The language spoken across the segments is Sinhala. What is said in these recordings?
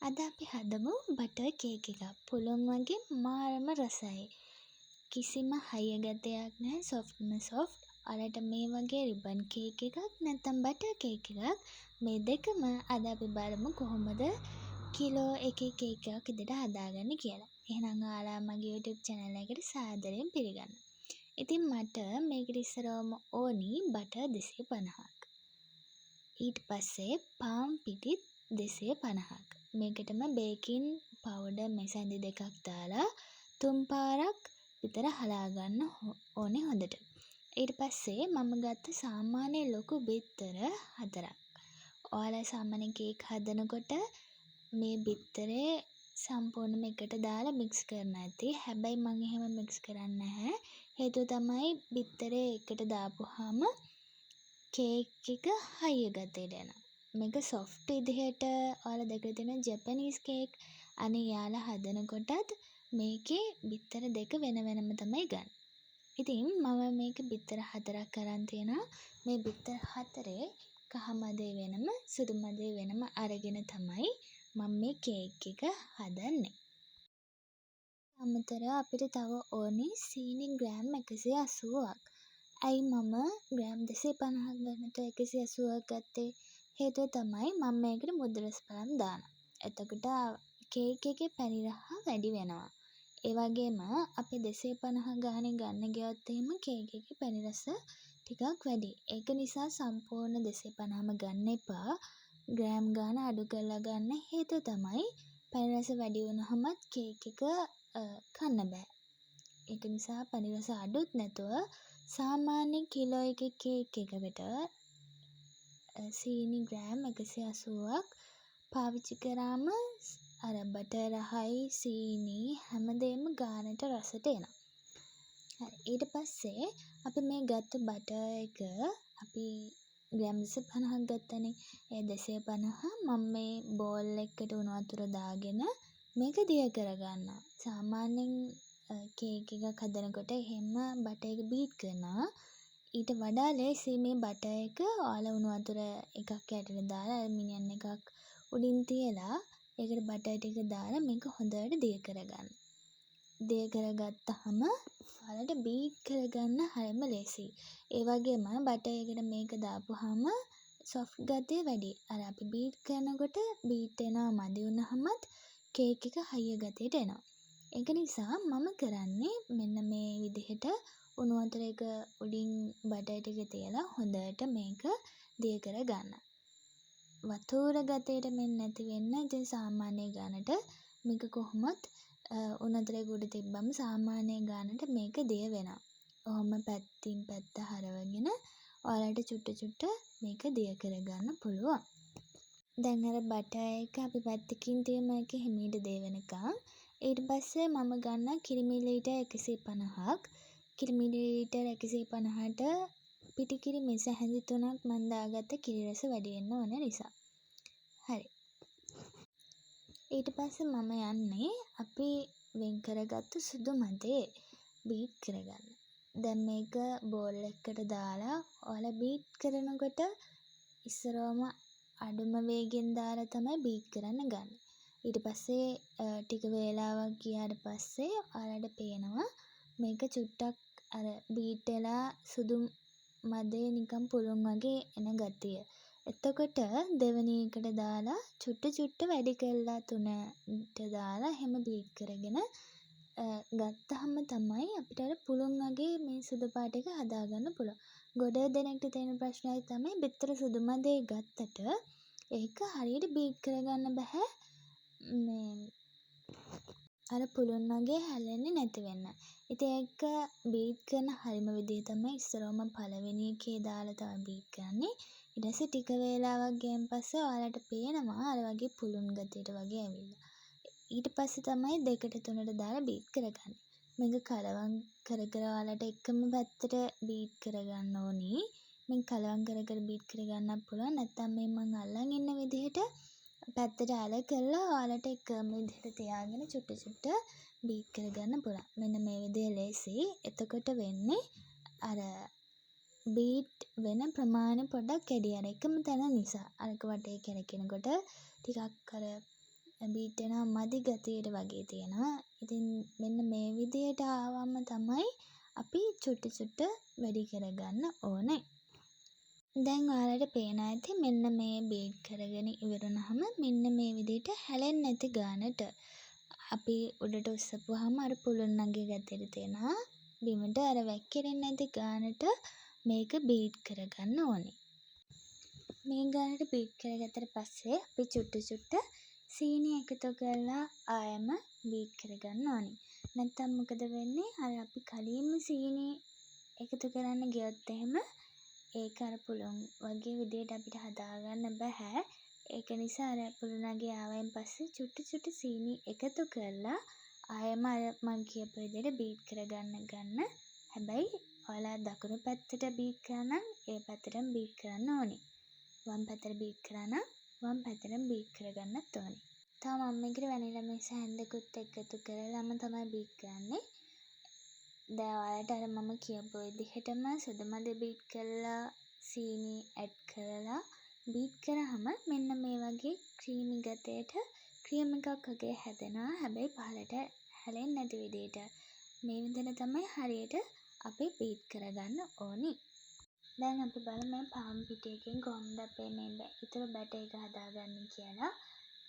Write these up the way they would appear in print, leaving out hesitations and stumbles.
අද අපි හදමු බටර් කේක් එකක්. පුළුන් වගේ මාරම රසයි. කිසිම හය ගතයක් නැහැ, සොෆ්ට්ම සොෆ්ට්. ඔයාලට මේ වගේ රිබන් කේක් එකක් නැත්නම් බටර් කේක් එකක් මේ දෙකම අද අපි බලමු කොහොමද කිලෝ එකේ කේක් එකක් විදිහට හදාගන්නේ කියලා. එහෙනම් ඔයාලා මගේ YouTube channel එකට සාදරයෙන් පිළිගන්නවා. ඉතින් මට මේකට ඉස්සරවම ඕනි බටර් 250ක්. ඊට පස්සේ පාන් පිටි 250ක්. මේකටම බේකින් පවුඩර් මෙසැඳි දෙකක් දාලා 3 පාරක් විතර හලා ගන්න ඕනේ හොඳට. ඊට පස්සේ මම ගත්ත සාමාන්‍ය ලොකු බිත්තර 4ක්. ඔයාලා සාමාන්‍ය කේක් හදනකොට මේ බිත්තරේ සම්පූර්ණයෙන්ම එකට දාලා මික්ස් කරන්න ඇති. හැබැයි මම එහෙම මික්ස් කරන්නේ නැහැ. හේතුව තමයි බිත්තරේ එකට දාපුවාම කේක් එක හය ගතයට එනවා. මේක සොෆ්ට් විදිහට ඔයාලා දැකලා තියෙන ජැපනීස් කේක් අනේ යාලා හදනකොටත් මේකේ බිත්තර දෙක වෙන වෙනම තමයි ගන්න. ඉතින් මම මේක බිත්තර 4ක් අරන් තියෙනවා. මේ බිත්තර 4 කහ මදේ වෙනම සුදු මදේ වෙනම අරගෙන තමයි මම මේ කේක් එක හදන්නේ. අමතරව අපිට තව ඕනේ සීනි ග්‍රෑම් 180ක්. ඇයි මම ග්‍රෑම් 250ක් ගන්නට 180ක් ගත්තේ? හේතුව තමයි මම මේකට මුද්ද රස බලම් දානවා. එතකොට කේක් එකේ පැණි රහ වැඩි වෙනවා. ඒ වගේම අපි 250 ගානේ ගන්න ගියොත් එහෙම කේක් එකේ පැණි රස ටිකක් වැඩි. ඒක නිසා සම්පූර්ණ 250ම ගන්න එපා. ග්‍රෑම් ගාන අඩු කරලා ගන්න. හේතුව තමයි පැණි රස වැඩි වුණාමත් කේක් එක කන්න බෑ. ඒක නිසා පැණි රස අඩුත් නැතුව සාමාන්‍ය කිලෝ එකේ කේක් එකකට සීනි ග්‍රෑම් 180ක් පාවිච්චි කරාම අර බටර් රහයි සීනි හැමදේම ගානට රසට එනවා. හරි ඊට පස්සේ අපි මේ ගත්ත බටර් එක අපි ග්‍රෑම් 250ක් ගත්තනේ. ඒ 250 මම මේ බෝල් එකකට උණු වතුර දාගෙන මේක දිය කරගන්නවා. සාමාන්‍යයෙන් කේක් එකක් හදනකොට එහෙම බටර් එක බීට් කරනවා. ඊට වඩා ලේසි මේ බටර් එක ඔයාලා උණු වතුර එකක් යටට දාලා ඇල්මිනියම් එකක් උඩින් තියලා ඒකට බටර් ටික දාලා මේක හොඳට දිය කරගන්න. දිය කරගත්තාම ඔයාලට බීට් කරගන්න හරියම ලේසියි. ඒ වගේම බටර් එකට මේක දාපුවාම සොෆ්ට් ගතිය වැඩි. අර අපි බීට් කරනකොට බීට් වෙනවා මදි වුණාමත් කේක් එක හයිය ගතියට එනවා. ඒක නිසා මම කරන්නේ මෙන්න මේ විදිහට උණු වතුර එක උඩින් බටර් ටික තියලා හොඳට මේක දිය කර ගන්න. වතුර ගතියට මෙන්න නැති වෙන්න ඉතින් සාමාන්‍ය ගානට මේක කොහොමත් උණු වතුර එක උඩ තිබ්බම සාමාන්‍ය ගානට මේක දිය වෙනවා. ඔහොම පැත්තින් පැත්ත හරවගෙන ඔයාලට චුට්ට මේක දිය කරගන්න පුළුවන්. දැන් අර බටර් එක අපි පැත්තකින් තියමු ඒක හිමීට දිය වෙනකන්. ඊට පස්සේ මම ගන්නවා කිරි මිලිලීටර් 150ක්. කිරි මිලිලීටර් 150ට පිටි කිරි මෙස හැඳි 3ක් මම දාගත්ත කිරි රස වැඩි වෙන්න ඕන නිසා. හරි. ඊට පස්සේ මම යන්නේ අපි වෙන් කරගත්තු සුදු මදේ බීට් කරගන්න. දැන් මේක බෝල් එකකට දාලා ඔයාලා බීට් කරනකොට ඉස්සරවම අඩුම වේගෙන් දාලා තමයි බීට් කරන්න ගන්න. ඊට පස්සේ ටික වේලාවක් ගියාට පස්සේ ඔයාලට පේනවා මේක චුට්ටක් අර බීට් වෙලා සුදු මදේ නිකන් පුළුන් වගේ එන ගතිය. එතකොට දෙවෙනි එකට දාලා චුට්ට වැඩි කරලා 3ට දාලා එහෙම බීට් කරගෙන ගත්තාම තමයි අපිට අර පුළුන් වගේ මේ සුදු පාට එක හදාගන්න පුළුවන්. ගොඩ දෙනෙක්ට තියෙන ප්‍රශ්නය තමයි බිත්තර සුදු මදේ ගත්තට ඒක හරියට බීට් කරගන්න බෑ. මේ අර පුළුන් වගේ හැලෙන්නේ නැති වෙන්න. ඉතින් ඒක බීට් කරන හරිම විදිහ තමයි ඉස්සරවම පළවෙනි එකේ දාලා තමයි බීට් කරන්නේ. ඊට පස්සේ ටික වේලාවක් ගියන් පස්සේ ඔයාලට පේනවා අර වගේ පුළුන් ගතියට වගේ ඇවිල්ලා. ඊට පස්සේ තමයි 2ට 3ට දාලා බීට් කරගන්නේ. මේක කලවම් කර ඔයාලට එකම පැත්තට බීට් කරගන්න ඕනි. මේ කලවම් කර බීට් කරගන්නත් පුළුවන්. නැත්නම් මේ මම අල්ලන් ඉන්න විදිහට පැත්තට ඇල කරලා ඔයාලට එකම විදිහට තියාගෙන චුට්ට බීට් කරගන්න පුළුවන්. මෙන්න මේ විදිහ ලේසි. එතකොට වෙන්නේ අර බීට් වෙන ප්‍රමාණය පොඩ්ඩක් වැඩි. අර එකම තැන නිසා. අරක වටේ කරකිනකොට ටිකක් අර බීට් වෙනවා මදි ගතියට වගේ තියෙනවා. ඉතින් මෙන්න මේ විදියට ආවම තමයි අපි චුට්ට වැඩි කරගන්න ඕනේ. දැන් ඔයාලට පේනවා ඇති මෙන්න මේ බීට් කරගෙන ඉවරනහම මෙන්න මේ විදිහට හැලෙන්නේ නැති ගානට අපි උඩට උස්සපුවාම අර පුළුන්නගේ ගතියට තියෙනවා. බිමට අර වැක්කිරෙන්නේ නැති ගානට මේක බීට් කරගන්න ඕනේ. මේ ගානට බීට් කරගත්තට පස්සේ අපි චුට්ට සීනි එකතු කරලා ආයෙම බීට් කරගන්න ඕනේ. නැත්තම් මොකද වෙන්නේ? අර අපි කලින්ම සීනි එකතු කරන්න ගියොත් එහෙම ඒක අර පුළුන් වගේ විදියට අපිට හදාගන්න බෑ. ඒක නිසා අර පුළුණගේ ආවයින් පස්සේ චුට්ට සීනි එකතු කරලා ආයෙම අර මං කියපු විදියට බීට් කරගන්න. හැබැයි ඔයාලා දකුණු පැත්තට බීට් කරා නම් ඒ පැත්තටම බීට් කරන්න ඕනේ. වම් පැත්තට බීට් කරා නම් වම් පැත්තටම බීට් කරගන්නත් ඕනේ. තව මම මේකට වැනිලා මික්ස් හැන්දකුත් එකතු කරලාම තමයි බීට් කරන්නේ. දැන් ඔයාලට අර මම කියපු විදිහටම සුදු මදි බීට් කරලා සීනි ඇඩ් කරලා බීට් කරාම මෙන්න මේ වගේ ක්‍රීමි ගතයට ක්‍රීම් එකක් වගේ හැදෙනවා. හැබැයි පහළට හැලෙන්නේ නැති විදිහට. මේ විදිහට තමයි හරියට අපි බීට් කරගන්න ඕනි. දැන් අපි බලමු මේ පාන් පිටියකින් කොහොමද අපේ මේ ඉතුරු බැටර් එක හදාගන්නේ කියලා.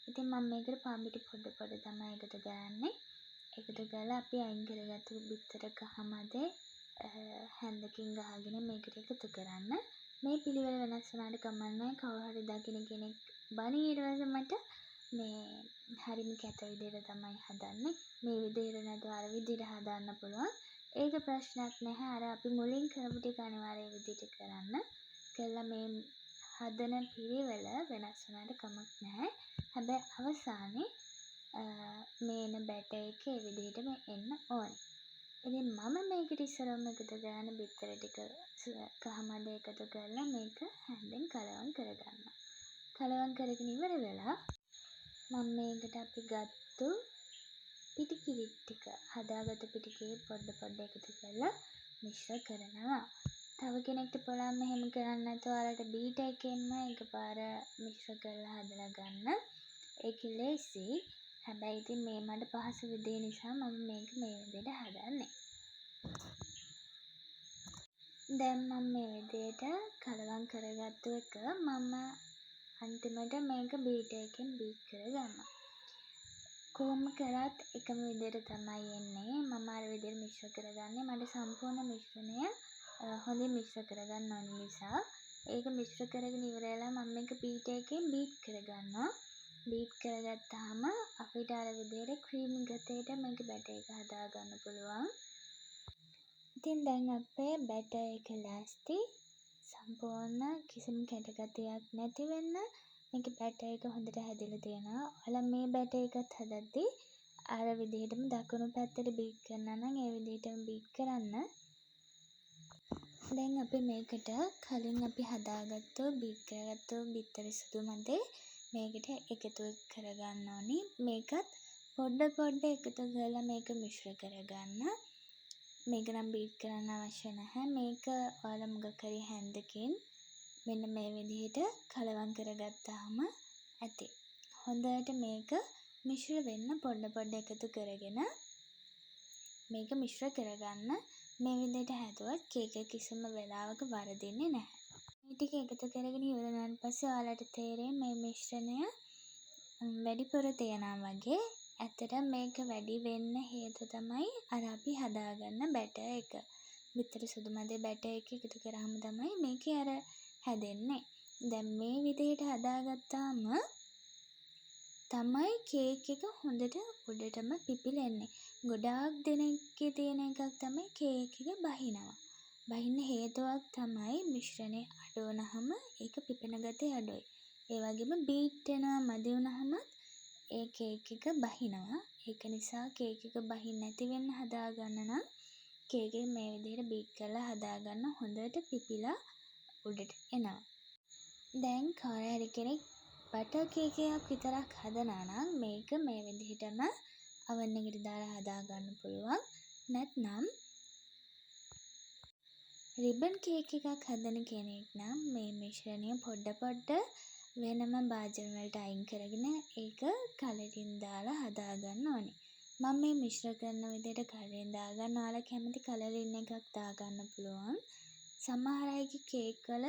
ඉතින් මම මේකට පාන් පිටි පොඩ තමයි එකතු කරන්නේ. එකතු කරලා අපි අයින් කරගත්තු බිත්තර කහමදේ හැන්දකින් ගහගෙන මේකට එකතු කරන්න. මේ පිළිවෙල වෙනස් වුණාට කමක් නැහැ. කවුරු හරි දකින කෙනෙක් බණී ඊට පස්සේ මට මේ හරිම කැත විදිහට තමයි හදන්නේ. මේ විදිහට නැතුව අර විදිහට හදන්න පුළුවන්. ඒක ප්‍රශ්නයක් නැහැ. අර අපි මුලින් කරපු ටික අනිවාර්ය විදිහට කරන්න. කළා මේ හදන පිළිවෙල වෙනස් වුණාට කමක් නැහැ. හැබැයි අවසානයේ මේන බැටර් එක ඒ විදිහටම එන්න ඕනේ. ඉතින් මම මේකට ඉස්සරවම එකතු කරන බිත්තර ටික කහමද එකතු කරලා මේක හැන්දෙන් කලවම් කරගන්නවා. කලවම් කරගෙන ඉවර වෙලා මම මේකට අපි ගත්තු පිටි කිරිට් ටික හදාගත්තු පිටි කිරිට් පොඩ එකතු කරලා මිශ්‍ර කරනවා. තව කෙනෙක්ට පුළුවන් මෙහෙම කරන්න නැතුව ඔයාලට බීටර් එකෙන්ම එකපාර මිශ්‍ර කරලා හදලා ගන්න. ඒක ලේසි. හැබැයි ඉතින් මේ මට පහසු විදිය නිසා මම මේක මේ විදිහට හදන්නේ. දැන් මම මේ විදිහට කලවම් කරගත්තු එක මම අන්තිමට මේක බීටර් එකෙන් බීට් කරගන්නවා. කොහොම කරත් එකම විදිහට තමයි එන්නේ. මම අර විදිහට මිශ්‍ර කරගන්නේ. මට සම්පූර්ණ මිශ්‍රණය හොඳින් මිශ්‍ර කරගන්න ඕන නිසා ඒක මිශ්‍ර කරගෙන ඉවරලා මම මේක බීටර් එකෙන් බීට් කරගන්නවා. බීට් කරගත්තාම අපිට අර විදිහට ක්‍රීමි ගතයට මේක බැටර් එක හදාගන්න පුළුවන්. ඉතින් දැන් අපේ බැටර් එක ලෑස්ති. සම්පූර්ණ කිසිම කැට ගතියක් නැති වෙන්න මේක බැටර් එක හොඳට හැදිලා තියෙනවා. ඔයාලා මේ බැටර් එකත් හදද්දී අර විදිහටම දකුණු පැත්තට බීට් කරනවා නම් ඒ විදිහටම බීට් කරන්න. දැන් අපි මේකට කලින් අපි හදාගත්තු බීට් කරගත්තු බිත්තර සුදු මදේ මේකට එකතු කරගන්න ඕනි. මේකත් පොඩ එකතු කරලා මේක මිශ්‍ර කරගන්න. මේක නම් බීට් කරන්න අවශ්‍ය නැහැ. මේක ඔයාලා මොකක් හරි හැන්දකින් මෙන්න මේ විදිහට කලවම් කරගත්තාම ඇති. හොඳට මේක මිශ්‍ර වෙන්න පොඩ එකතු කරගෙන මේක මිශ්‍ර කරගන්න. මේ විදිහට හැදුවත් කේක් එක කිසිම වෙලාවක වරදින්නේ නැහැ. මේ ටික එකතු කරගෙන ඉවරනාන් පස්සේ ඔයාලට තේරෙයි මේ මිශ්‍රණය වැඩිපුර තියෙනවා වගේ. ඇත්තට මේක වැඩි වෙන්න හේතුව තමයි අර අපි හදාගන්න බැටර් එක. බිත්තර සුදු මදේ බැටර් එක එකතු කරාම තමයි මේකේ අර හැදෙන්නේ. දැන් මේ විදිහට හදාගත්තාම තමයි කේක් එක හොඳට උඩටම පිපිලෙන්නේ. ගොඩාක් දෙනෙක්ගේ තියෙන එකක් තමයි කේක් එක බහිනවා. බහින්න හේතුවක් තමයි මිශ්‍රණය අඩු වුණාම ඒක පිපෙන ගතිය අඩුයි. ඒ වගේම බීට් වෙනවා මදි වුණාමත් ඒ කේක් එක බහිනවා. ඒක නිසා කේක් එක බහින්න නැති වෙන්න හදාගන්න නම් කේක් එක මේ විදිහට බීට් කරලා හදාගන්න හොඳට පිපිලා උඩට එනවා. දැන් කවුරු හරි කෙනෙක් බටර් කේක් එකක් විතරක් හදනවා නම් මේක මේ විදිහටම oven එකට දාලා හදාගන්න පුළුවන්. නැත්නම් රිබන් කේක් එකක් හදන කෙනෙක් නම් මේ මිශ්‍රණය පොඩ වෙනම භාජන වලට අයින් කරගෙන ඒක කලරින් දාලා හදාගන්න ඕනේ. මම මේ මිශ්‍ර කරන විදිහට කලරින් දාගන්න. ඔයාලා කැමති කලරින් එකක් දාගන්න පුළුවන්. සමහර අයගේ කේක් වල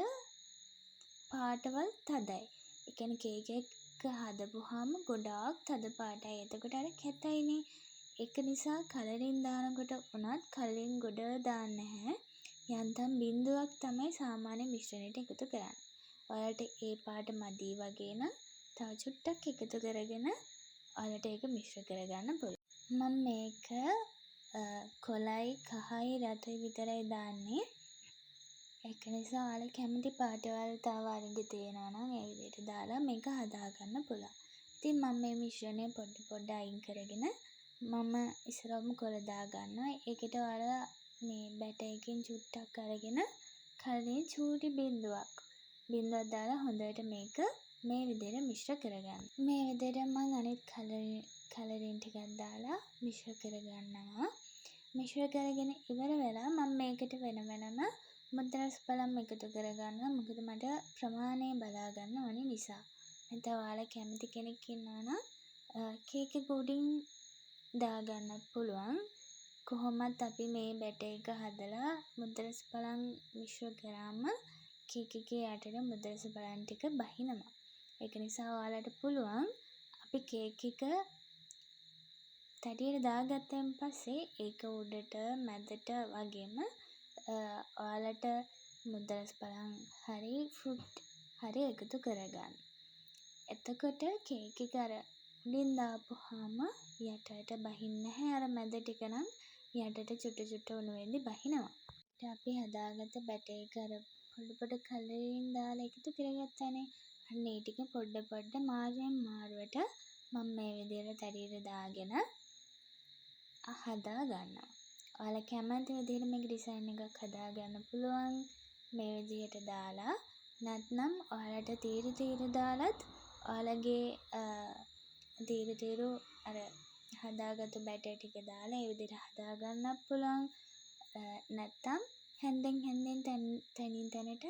පාටවල් තදයි. ඒ කියන්නේ කේක් එක හදපුවාම ගොඩාක් තද පාටයි. එතකොට අර කැතයිනේ. ඒක නිසා කලරින් දානකොට උනත් කලරින් ගොඩ දාන්න නැහැ. යන්තම් බිංදුවක් තමයි සාමාන්‍ය මිශ්‍රණයට එකතු කරන්නේ. ඔයාලට ඒ පාට මදි වගේ නම් තව චුට්ටක් එකතු කරගෙන ඔයාලට ඒක මිශ්‍ර කරගන්න පුළුවන්. මම මේක කොලයි කහයි රතුයි විතරයි දාන්නේ. ඒක නිසා ඔයාලා කැමති පාටවල් තව අරගෙන තියෙනවා නම් ඒ විදිහට දාලා මේක හදාගන්න පුළුවන්. ඉතින් මම මේ මිශ්‍රණය පොඩ අයින් කරගෙන මම ඉස්සරහම කොල දාගන්නවා. ඒකට ඔයාලා මේ බැටර් එකකින් චුට්ටක් අරගෙන කලින් චූටි බිංදුවක් දාලා හොඳට මේක මේ විදිහට මිශ්‍ර කරගන්න. මේ විදිහට මම අනිත් කලරින් ටිකක් දාලා මිශ්‍ර කරගන්නවා. මිශ්‍ර කරගෙන ඉවර වෙලා මම මේකට වෙනම මුද්‍රස් බලම් එකතු කරගන්නවා. මොකද මට ප්‍රමාණය බලා ගන්න ඕනේ නිසා. නැත්නම් ඔයාලා කැමති කෙනෙක් ඉන්නවා නම් කේක් එක උඩින් දාගන්නත් පුළුවන්. කොහොමත් අපි මේ බැටර් එක හදලා මුද්‍රස් බලම් මිශ්‍ර කරාම කේක් එකේ යටට මුද්‍රස් බලම් ටික බහිනවා. ඒක නිසා ඔයාලට පුළුවන් අපි කේක් එක තැටියට දාගත්තන් පස්සේ ඒක උඩට මැදට වගේම ඔයාලට මුද්‍රස් බලම් හරි ෆෘට් හරි එකතු කරගන්න. එතකොට කේක් එක අර උඩින් දාපුවාම යටට බහින්නේ නැහැ. අර මැද ටික නම් යටට චුට්ට උණු වෙද්දි බහිනවා. ඊට අපි හදාගත්ත බැටර් එක අර පොඩ කලරින් දාලා එකතු කරගත්තානේ. අන්න ඒ ටික පොඩ මාරුවෙන් මාරුවට මම මේ විදිහට තැටියට දාගෙන හදා ගන්නවා. ඔයාලා කැමති විදිහට මේක ඩිසයින් එකක් හදාගන්න පුළුවන්. මේ විදිහට දාලා නැත්නම් ඔයාලට තීරු දාලත් ඔයාලගේ තීරු අර හදාගත්තු බැටර් ටික දාලා ඒ විදිහට හදාගන්නත් පුළුවන්. නැත්නම් හැන්දෙන් තැනින් තැනට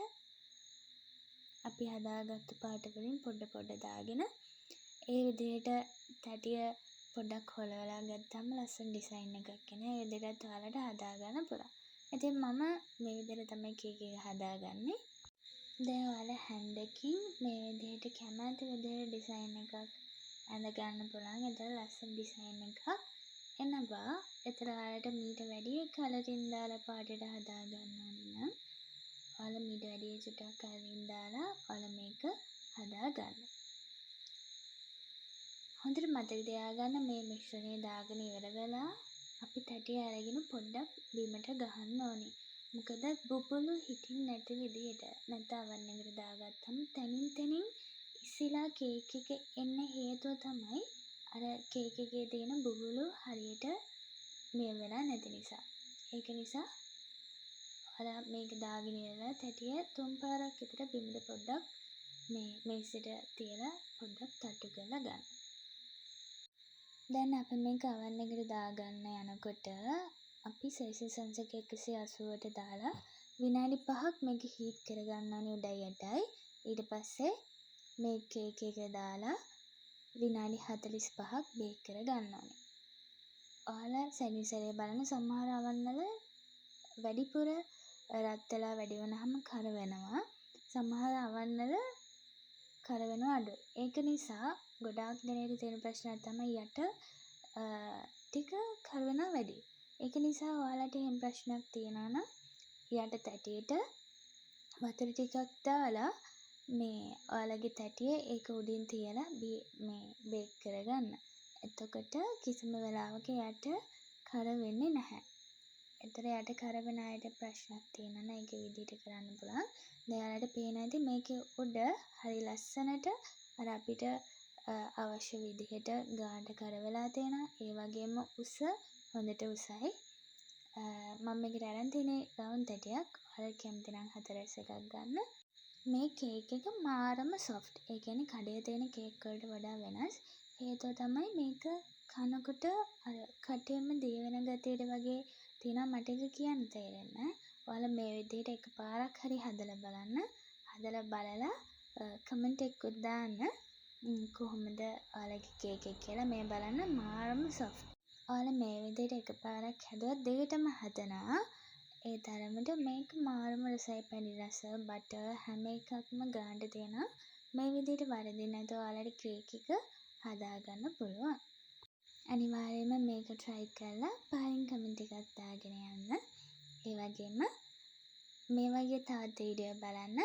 අපි හදාගත්තු පාට වලින් පොඩ දාගෙන ඒ විදිහට තැටිය පොඩ්ඩක් හොලවලා ගත්තාම ලස්සන ඩිසයින් එකක් එනවා. ඒ විදිහට ඔයාලට හදාගන්න පුළුවන්. ඉතින් මම මේ විදිහට තමයි කේක් එක හදාගන්නේ. දැන් ඔයාලා හැන්දකින් මේ විදිහට කැමති විදිහට ඩිසයින් එකක් ඇඳගන්න පුළුවන්. එතන ලස්සන ඩිසයින් එකක් එනවා. එතන ඔයාලට මීට වැඩිය කලරින් දාලා පාටට හදාගන්න ඕනේ නම් ඔයාලා මීට වැඩිය චුට්ටක් කලරින් දාලා ඔයාලා මේක හදාගන්න. හොඳට මතක තියාගන්න මේ මිශ්‍රණය දාගෙන ඉවර වෙලා අපි තැටිය අරගෙන පොඩ්ඩක් බිමට ගහන්න ඕනේ. මොකද බුබුලු හිටින් නැති විදිහට නැත්නම් oven එකට දාගත්තම තනින් ඉසිලා කේක් එක එන්න හේතුව තමයි අර කේක් එකේ තියෙන බුබුලු හරියට මේ වෙලා නැති නිසා. ඒක නිසා ඔයාලා මේක දාගෙන ඉවරලා තැටිය තුන් පාරක් විතර බිමට පොඩ්ඩක් මේ මේසෙට තියලා පොඩ්ඩක් තට්ටු කරලා ගන්න. දැන් අපි මේක oven එකට දාගන්න යනකොට අපි සෙල්සියස් අංශක 180ට දාලා විනාඩි 5ක් මේක හීට් කරගන්න ඕනේ උඩයි යටයි. ඊට පස්සේ මේ කේක් එක දාලා විනාඩි 45ක් බේක් කරගන්න ඕනේ. ඔයාලා සැරිසරේ බලන සමහර oven වල වැඩිපුර රත් වෙලා වැඩි වුණාම කර වෙනවා. සමහර oven වල කර වෙනවා අඩුයි. ඒක නිසා ගොඩාක් දෙනෙකුට තියෙන ප්‍රශ්නයක් තමයි යට ටික කර වෙනවා වැඩි. ඒක නිසා ඔයාලට එහෙම ප්‍රශ්නයක් තියෙනවා නම් යට තැටියට වතුර ටිකක් දාලා මේ ඔයාලගේ තැටිය ඒක උඩින් තියලා මේ බේක් කරගන්න. එතකොට කිසිම වෙලාවක යට කර වෙන්නේ නැහැ. එතන යට කර වෙන අයට ප්‍රශ්නයක් තියෙනවා නම් ඒක විදිහට කරන්න පුළුවන්. දැන් ඔයාලට පේනවා ඇති මේකේ උඩ හරි ලස්සනට අර අපිට අවශ්‍ය විදිහට ගානට කර වෙලා තියෙනවා. ඒ වගේම උස හොඳට උසයි. මම මේකට අරන් තියෙන්නේ රවුන්ඩ් තැටියක්. ඔයාලා කැමති නම් 4S එකක් ගන්න. මේ කේක් එක මාරම සොෆ්ට්. ඒ කියන්නේ කඩේ තියෙන කේක් වලට වඩා වෙනස්. හේතුව තමයි මේක කනකොට අර කටෙම දිය වෙන ගතියට වගේ තියෙනවා. මට ඒක කියන්න තේරෙන්නේ නැහැ. ඔයාලා මේ විදිහට එකපාරක් හරි හදලා බලන්න. හදලා බලලා කමෙන්ට් එකකුත් දාන්න කොහොමද ඔයාලගේ කේක් එක කියලා. මේ බලන්න මාරම සොෆ්ට්. ඔයාලා මේ විදිහට එකපාරක් හැදුවත් දිගටම හදනවා. ඒ තරමට මේක මාරම රසයි. පැණි රස, බටර් හැම එකක්ම ගාන්න තියෙනවා. මේ විදිහට වරදින්න නැතුව ඔයාලට කේක් එක හදාගන්න පුළුවන්. අනිවාර්යයෙන්ම මේක try කරලා පහින් කමෙන්ට් එකක් දාගෙන යන්න. ඒ වගේම මේ වගේ තවත් වීඩියෝ බලන්න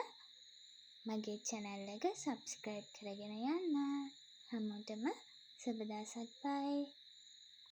මගේ channel එක subscribe කරගෙන යන්න. හැමෝටම සුබ දවසක්. bye.